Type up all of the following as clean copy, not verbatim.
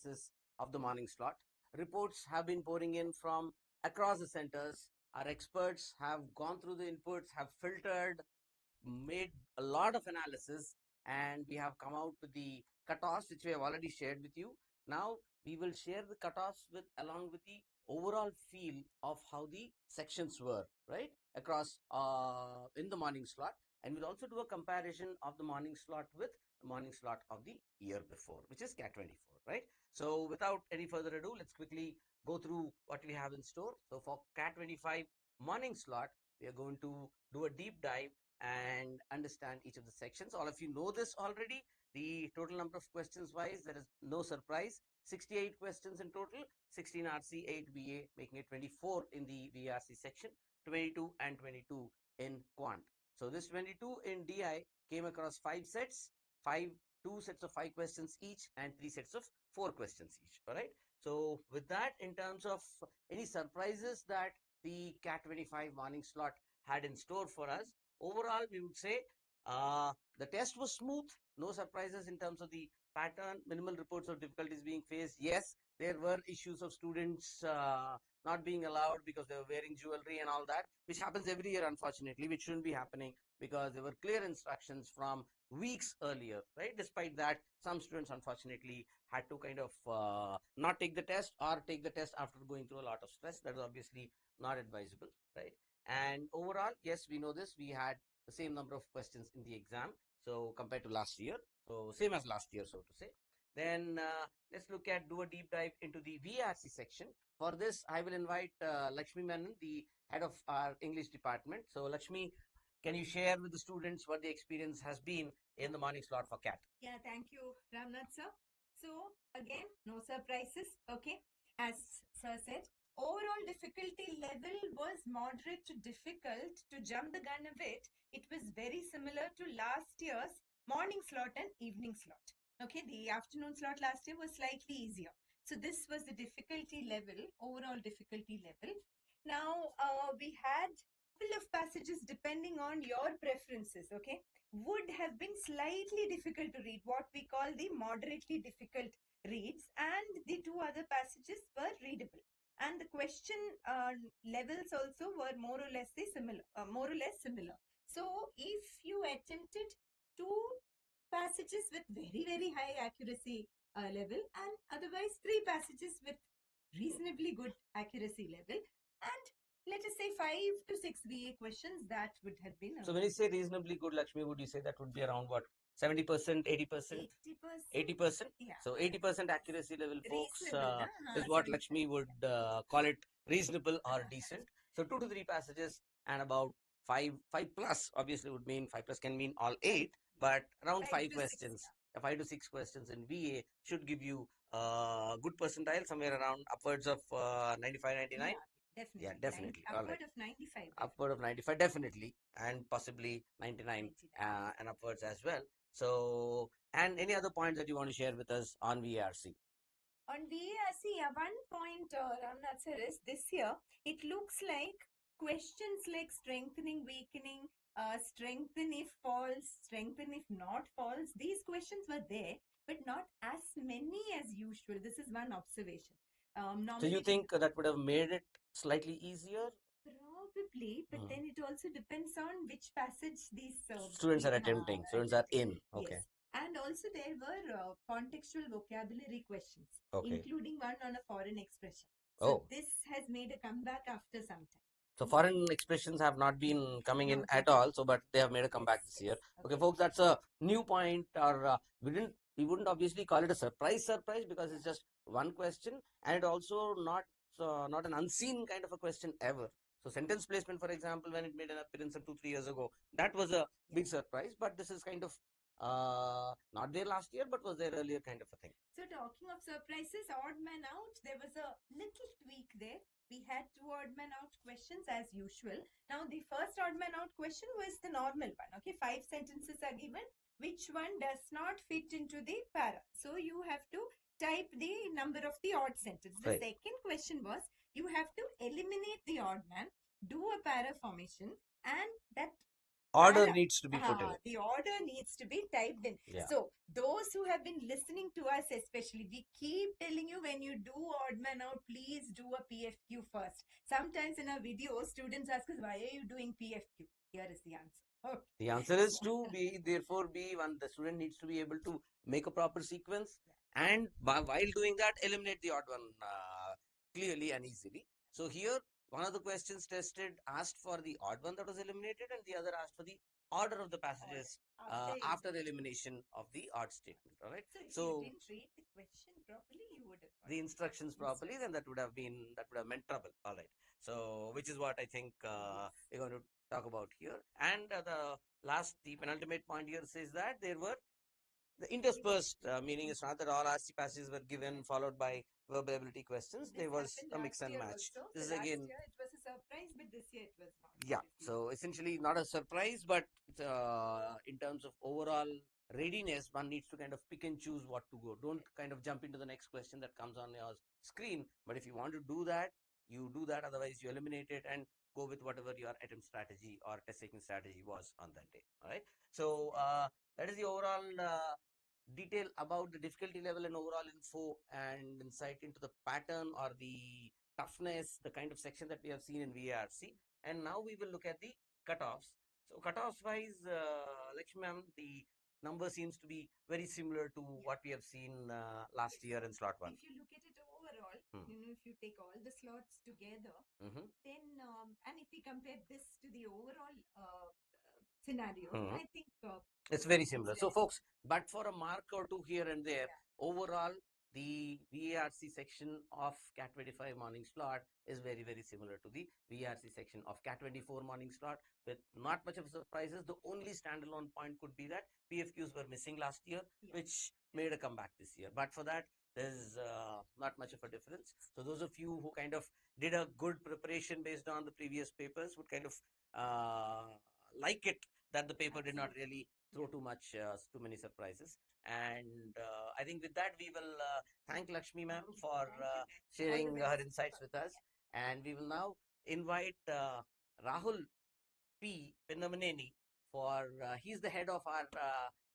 analysis of the morning slot. Reports have been pouring in from across the centers. Our experts have gone through the inputs, have filtered, made a lot of analysis, and we have come out with the cutoffs, which we have already shared with you. Now we will share the cutoffs with along with the overall feel of how the sections were, right, across in the morning slot, and we'll also do a comparison of the morning slot with the morning slot of the year before, which is CAT 24, right? So without any further ado, let's quickly go through what we have in store. So for CAT 25 morning slot, we are going to do a deep dive and understand each of the sections. All of you know this already. The total number of questions wise, there is no surprise. 68 questions in total, 16 RC, 8 BA, making it 24 in the VRC section, 22 and 22 in Quant. So this 22 in DI came across 5 sets, 2 sets of 5 questions each and 3 sets of 4 questions each. All right. So with that, in terms of any surprises that the CAT 25 morning slot had in store for us, overall, we would say the test was smooth, no surprises in terms of the pattern, minimal reports of difficulties being faced. Yes, there were issues of students not being allowed because they were wearing jewelry and all that, which happens every year, unfortunately, which shouldn't be happening because there were clear instructions from weeks earlier, right? Despite that, some students, unfortunately, had to kind of not take the test or take the test after going through a lot of stress. That is obviously not advisable, right? And overall, yes, we know this. We had the same number of questions in the exam, so compared to last year, so same as last year, so to say. Then let's do a deep dive into the VRC section. For this, I will invite Lakshmi Menon, the head of our English department. So Lakshmi, can you share with the students what the experience has been in the morning slot for CAT? Yeah, thank you, Ramnath sir. So again, no surprises. Okay, as sir said, overall difficulty level was moderate to difficult. To jump the gun a bit, it was very similar to last year's morning slot and evening slot. Okay, the afternoon slot last year was slightly easier. So this was the difficulty level, overall difficulty level. Now we had couple of passages depending on your preferences, okay, would have been slightly difficult to read, what we call the moderately difficult reads, and the 2 other passages were readable. And the question levels also were more or less similar. So if you attempted 2 passages with very, very high accuracy level and otherwise 3 passages with reasonably good accuracy level, and let us say 5 to 6 VA questions, that would have been. So when you say reasonably good, Lakshmi, would you say that would be around what? 70%, 80%? 80%? Yeah. So 80% accuracy level, folks, is what 70%. Lakshmi would call it reasonable or decent. So 2 to 3 passages and about 5 plus obviously would mean 5 plus can mean all 8, but around 5 questions. 5 to 6 questions in VA should give you good percentile, somewhere around upwards of 95, 99. Definitely. Yeah, definitely. Upward of 95. Upward of 95, definitely, and possibly 99 and upwards as well. So, and any other points that you want to share with us on VRC? On VRC, one point, Ramnath sir, is this year, it looks like questions like strengthening, weakening, strengthen if false, strengthen if not false, these questions were there, but not as many as usual. This is one observation. So you think that would have made it slightly easier? Probably, but then it also depends on which passage these students are attempting, students are in. Okay. Yes. And also there were contextual vocabulary questions, okay, including one on a foreign expression. So this has made a comeback after some time. So foreign expressions have not been coming in at all, so but they have made a comeback this year. Okay, folks, that's a new point, or we wouldn't obviously call it a surprise because it's just one question, and it also not an unseen kind of a question ever. So sentence placement, for example, when it made an appearance 2-3 years ago, that was a big surprise, but this is kind of not there last year, but was there earlier kind of a thing. So talking of surprises, odd man out, there was a little tweak there. We had 2 odd man out questions as usual. Now the first odd man out question was the normal one. Okay, 5 sentences are given. Which one does not fit into the para? So you have to type the number of the odd sentence. The second question was, you have to eliminate the odd man, do a para formation, and that order needs to be put in. The order needs to be typed in. Yeah. So those who have been listening to us, especially, we keep telling when you do odd man out, please do a PFQ first. Sometimes in our videos, students ask us, why are you doing PFQ? Here is the answer. Okay. The answer is to be, therefore, the student needs to be able to make a proper sequence, and while doing that, eliminate the odd one clearly and easily. So here, one of the questions tested asked for the odd one that was eliminated, and the other asked for the order of the passages after elimination of the odd statement. All right. So if you didn't read the question properly, you would have the instructions properly, then that would have meant trouble. All right. So which is what I think we're going to talk about here. And the penultimate point here says that there were the interspersed, meaning it's not that all RC passages were given followed by verbal ability questions. There was a mix and match. This is again. Last year it was a surprise, but this year it was not. Yeah. So essentially not a surprise, but in terms of overall readiness, one needs to kind of pick and choose what to go. Don't kind of jump into the next question that comes on your screen. But if you want to do that, you do that. Otherwise, you eliminate it and go with whatever your attempt strategy or test taking strategy was on that day. All right. So that is the overall detail about the difficulty level and overall info and insight into the pattern or the toughness, the kind of section that we have seen in VARC. And now we will look at the cutoffs. So cutoffs wise, Lakshmi ma'am, the number seems to be very similar to what we have seen last year in slot 1. If you look at it overall, if you take all the slots together, then and if we compare this to the overall scenario, I think it's very similar. So folks, but for a mark or two here and there, overall the VARC section of CAT 25 morning slot is very, very similar to the VARC section of CAT 24 morning slot with not much of surprises. The only standalone point could be that PFQs were missing last year, which made a comeback this year. But for that, there's not much of a difference. So those of you who kind of did a good preparation based on the previous papers would kind of like it that the paper did not really throw too many surprises. And I think with that, we will thank Lakshmi ma'am for sharing her insights with us. And we will now invite Rahul P. Pinnamaneni for, he's the head of our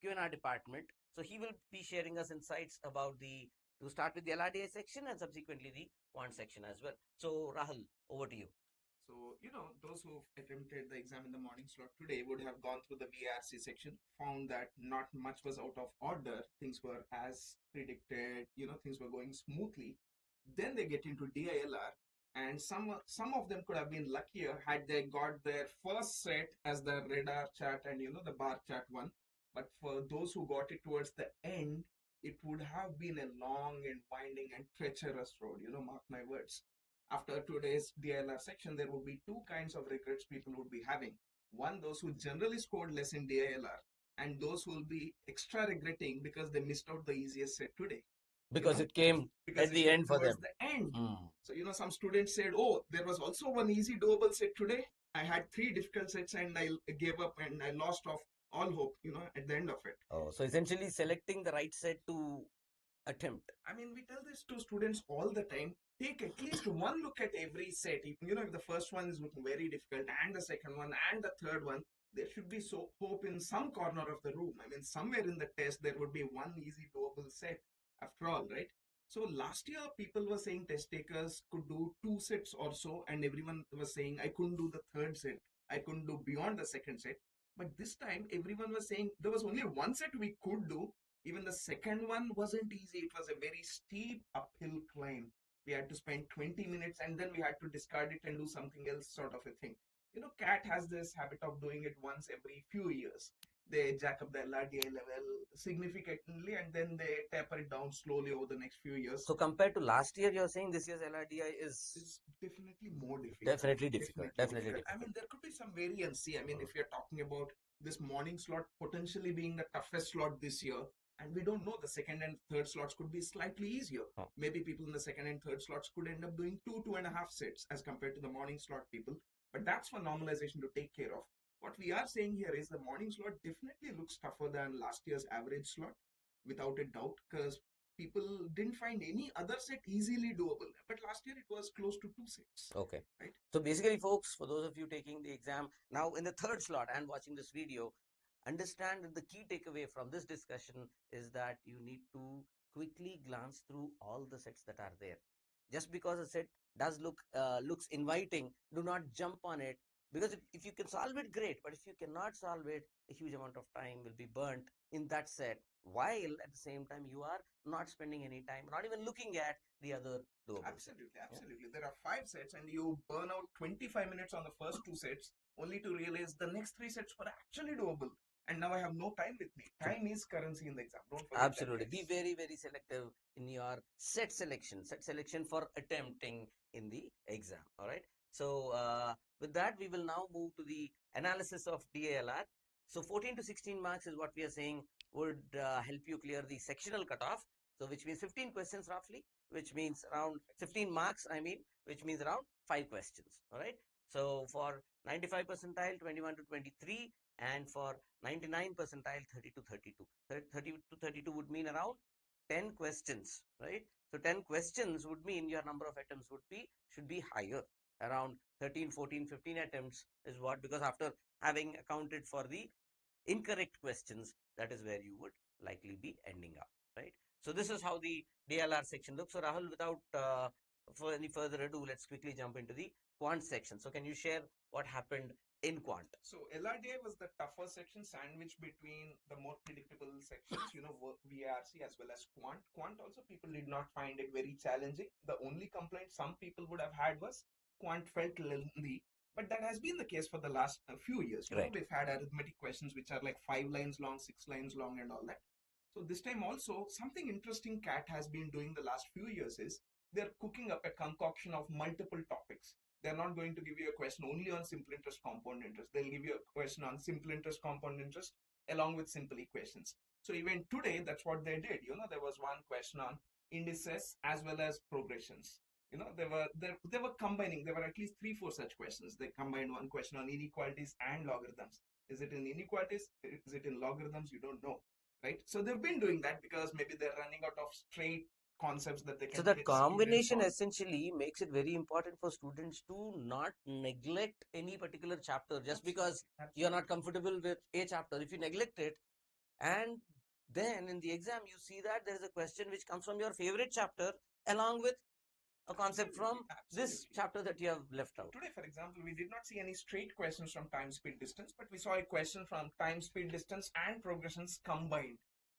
Q&R department. So he will be sharing us insights about to start with the LRDI section and subsequently the quant section as well. So Rahul, over to you. So, those who attempted the exam in the morning slot today would have gone through the VARC section, found that not much was out of order. Things were as predicted, things were going smoothly. Then they get into DILR, and some of them could have been luckier had they got their first set as the radar chart and, the bar chart one. But for those who got it towards the end, it would have been a long and winding and treacherous road, mark my words. After today's DILR section, there would be two kinds of regrets people would be having. One, those who generally scored less in DILR, and those who will be extra regretting because they missed out the easiest set today. Because it came at the end for them. The end. So, some students said, oh, there was also one easy doable set today. I had 3 difficult sets and I gave up and I lost off all hope, at the end of it. Oh, so essentially selecting the right set to attempt. I mean, we tell this to students all the time. Take at least one look at every set. If the first one is looking very difficult and the second one and the third one, there should be hope in some corner of the room. I mean, somewhere in the test, there would be one easy doable set after all, right? So last year, people were saying test takers could do 2 sets or so, and everyone was saying, I couldn't do the third set. I couldn't do beyond the second set. But this time, everyone was saying there was only one set we could do. Even the second one wasn't easy. It was a very steep uphill climb. We had to spend 20 minutes and then we had to discard it and do something else, sort of a thing. CAT has this habit of doing it once every few years. They jack up the LRDI level significantly and then they taper it down slowly over the next few years. So compared to last year, you're saying this year's LRDI is definitely more difficult. Definitely difficult. Definitely difficult. I mean, there could be some variance. I mean, if you're talking about this morning slot potentially being the toughest slot this year, and we don't know, the second and third slots could be slightly easier. Maybe people in the second and third slots could end up doing 2.5 sets as compared to the morning slot people. But that's for normalization to take care of. What we are saying here is the morning slot definitely looks tougher than last year's average slot, without a doubt, because people didn't find any other set easily doable. But last year it was close to 2 sets. Okay. Right. So basically, folks, for those of you taking the exam now in the third slot and watching this video, understand that the key takeaway from this discussion is that you need to quickly glance through all the sets that are there. Just because a set does looks inviting, do not jump on it, because if you can solve it, great, but if you cannot solve it, a huge amount of time will be burnt in that set, while at the same time you are not spending any time, not even looking at the other doable set. Absolutely, absolutely. There are 5 sets, and you burn out 25 minutes on the first 2 sets, only to realize the next 3 sets were actually doable. And now I have no time with me. Time is currency in the exam. Don't forget Absolutely. that, Be guys. very, very selective in your set selection. Set selection for attempting in the exam. All right. So with that, we will now move to the analysis of DALR. So 14 to 16 marks is what we are saying would help you clear the sectional cutoff. So which means 15 questions roughly, which means around 15 marks, I mean, which means around 5 questions. All right. So for 95 percentile, 21 to 23, and for 99 percentile, 30 to 32. 30 to 32 would mean around 10 questions, right? So 10 questions would mean your number of attempts should be higher, around 13, 14, 15 attempts is what, because after having accounted for the incorrect questions, that is where you would likely be ending up, right? So this is how the DLR section looks. So Rahul, without for any further ado, let's quickly jump into the quant section. So can you share what happened in quant? So LRDI was the tougher section, sandwiched between the more predictable sections, VARC as well as quant. Quant also people did not find it very challenging. The only complaint some people would have had was quant felt lengthy. But that has been the case for the last few years. Right. We've had arithmetic questions which are like 5 lines long, 6 lines long, and all that. So this time also, something interesting CAT has been doing the last few years is they're cooking up a concoction of multiple topics. They're not going to give you a question only on simple interest, compound interest. They'll give you a question on simple interest, compound interest, along with simple equations. So even today, that's what they did. There was one question on indices as well as progressions. They were combining. There were at least 3, 4 such questions. They combined one question on inequalities and logarithms. Is it in inequalities? Is it in logarithms? You don't know, right? So they've been doing that because maybe they're running out of straight concepts that they can So that hit students combination on. essentially makes it very important for students to not neglect any particular chapter just because Absolutely. you are not comfortable with a chapter. If you neglect it, and then in the exam you see that there is a question which comes from your favorite chapter along with a concept from this Absolutely. chapter that you have left out. Today, for example, we did not see any straight questions from time, speed, distance, but we saw a question from time, speed, distance, and progressions combined.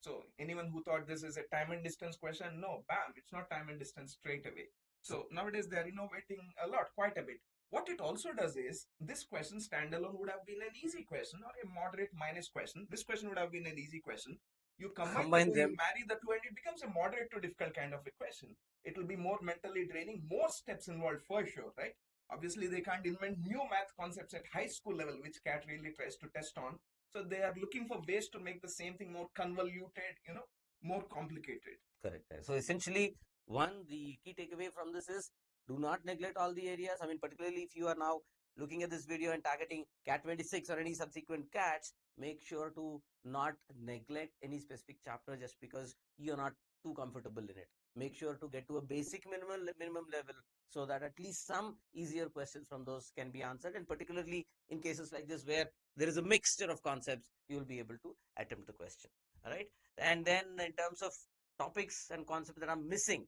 So anyone who thought this is a time and distance question, no, bam, it's not time and distance straight away. So nowadays they are innovating a lot, quite a bit. What it also does is this question standalone would have been an easy question or a moderate minus question. This question would have been an easy question. You combine the two, you them. marry the two, and it becomes a moderate to difficult kind of a question. It will be more mentally draining, more steps involved for sure, right? Obviously, they can't invent new math concepts at high school level, which CAT really tries to test on. So they are looking for ways to make the same thing more convoluted, more complicated. Correct. So essentially, the key takeaway from this is do not neglect all the areas. I mean, particularly if you are now looking at this video and targeting CAT 26 or any subsequent CATs, make sure to not neglect any specific chapter just because you're not too comfortable in it. Make sure to get to a basic minimum level so that at least some easier questions from those can be answered. And particularly in cases like this where there is a mixture of concepts, you will be able to attempt the question. All right. And then in terms of topics and concepts that are missing.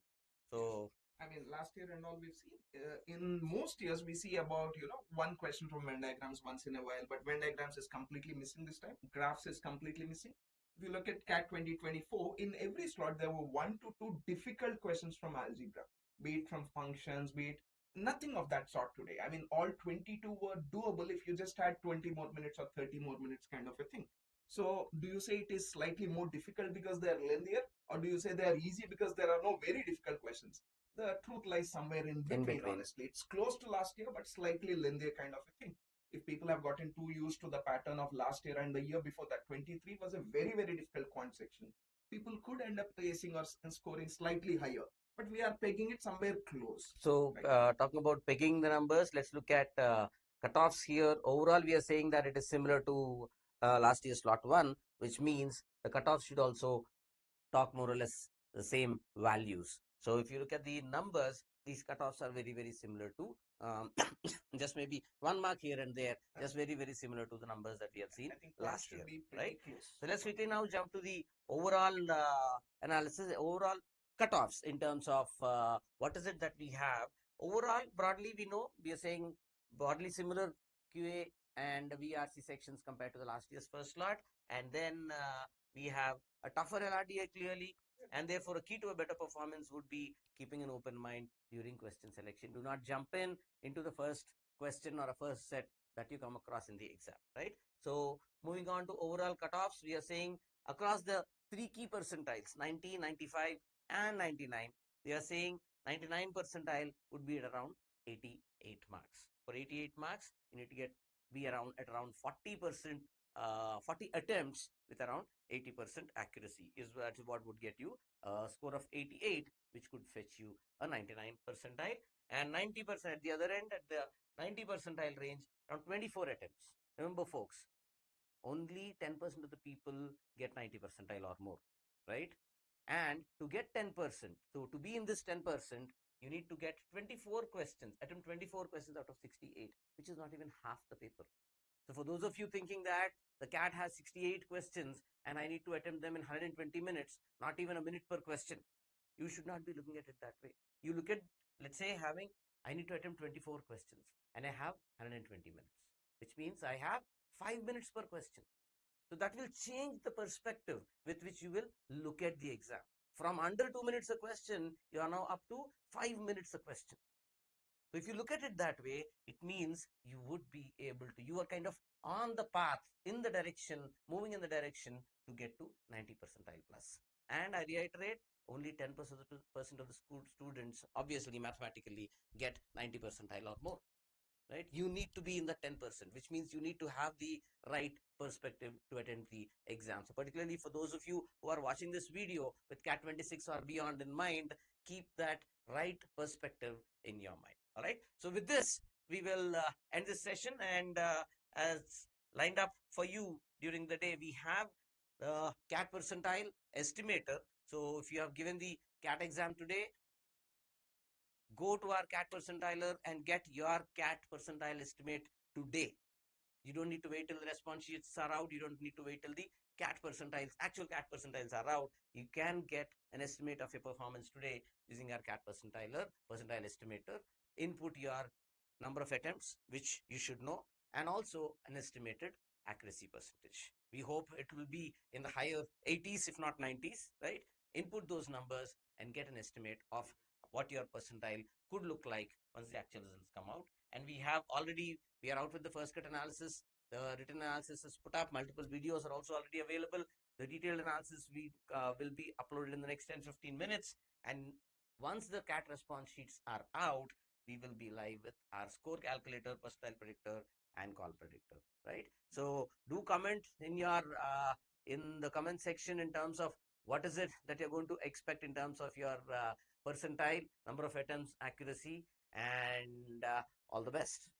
So, I mean, last year and all we've seen, in most years, we see about, one question from Venn diagrams once in a while, but Venn diagrams is completely missing this time. Graphs is completely missing. If you look at CAT 2024, in every slot, there were 1 to 2 difficult questions from algebra, be it from functions, be it nothing of that sort today. I mean, all 22 were doable if you just had 20 more minutes or 30 more minutes kind of a thing. So, do you say it is slightly more difficult because they are lengthier, or do you say they are easy because there are no very difficult questions? The truth lies somewhere in between, honestly. It's close to last year, but slightly lengthier kind of a thing. If people have gotten too used to the pattern of last year and the year before that, 23 was a very, very difficult quant section. People could end up placing or scoring slightly higher, but we are pegging it somewhere close. so Right? talking about picking the numbers, let's look at cutoffs here. Overall, we are saying that it is similar to last year's slot one, which means the cutoffs should also talk more or less the same values. So if you look at the numbers, these cutoffs are very, very similar to just maybe 1 mark here and there, just very, very similar to the numbers that we have seen I think that last should year, be pretty right? close. So let's quickly now jump to the overall analysis, overall cutoffs in terms of what is it that we have. Overall, broadly, we know we are saying broadly similar QA and VRC sections compared to the last year's first lot. And then we have a tougher LRDA clearly, and therefore a key to a better performance would be keeping an open mind during question selection. Do not jump in into the first question or a first set that you come across in the exam, right? So moving on to overall cutoffs, we are saying across the 3 key percentiles, 90, 95 and 99, we are saying 99 percentile would be at around 88 marks. For 88 marks, you need to be around at around 40%, 40 attempts with around 80% accuracy is what would get you a score of 88, which could fetch you a 99 percentile. And 90% at the other end, at the 90 percentile range, around 24 attempts. Remember, folks, only 10% of the people get 90 percentile or more, right? And to get 10%, so to be in this 10%, you need to get 24 questions, attempt 24 questions out of 68, which is not even half the paper. So for those of you thinking that the CAT has 68 questions and I need to attempt them in 120 minutes, not even a minute per question, you should not be looking at it that way. You look at, let's say, I need to attempt 24 questions and I have 120 minutes, which means I have 5 minutes per question. So that will change the perspective with which you will look at the exam. From under 2 minutes a question, you are now up to 5 minutes a question. So if you look at it that way, it means you would be able to, you are kind of on the path, in the direction, moving in the direction to get to 90 percentile plus. And I reiterate, only 10% of the school students, obviously mathematically, get 90 percentile or more. Right? You need to be in the 10%, which means you need to have the right perspective to attend the exam. So particularly for those of you who are watching this video with CAT 26 or beyond in mind, keep that right perspective in your mind. All right. So with this, we will end this session, and as lined up for you during the day, we have the CAT percentile estimator. So if you have given the CAT exam today, go to our CAT percentiler and get your CAT percentile estimate today. You don't need to wait till the response sheets are out. You don't need to wait till the CAT percentiles, actual CAT percentiles are out. You can get an estimate of your performance today using our CAT percentile estimator. Input your number of attempts, which you should know, and also an estimated accuracy percentage. We hope it will be in the higher 80s, if not 90s, right? Input those numbers and get an estimate of what your percentile could look like once the actual results come out. And we are out with the first cut analysis. The written analysis is put up. Multiple videos are also already available. The detailed analysis will be uploaded in the next 10-15 minutes. And once the CAT response sheets are out, we will be live with our score calculator, percentile predictor, and call predictor, right? So do comment in the comment section in terms of what is it that you're going to expect in terms of your percentile, number of attempts, accuracy, and all the best.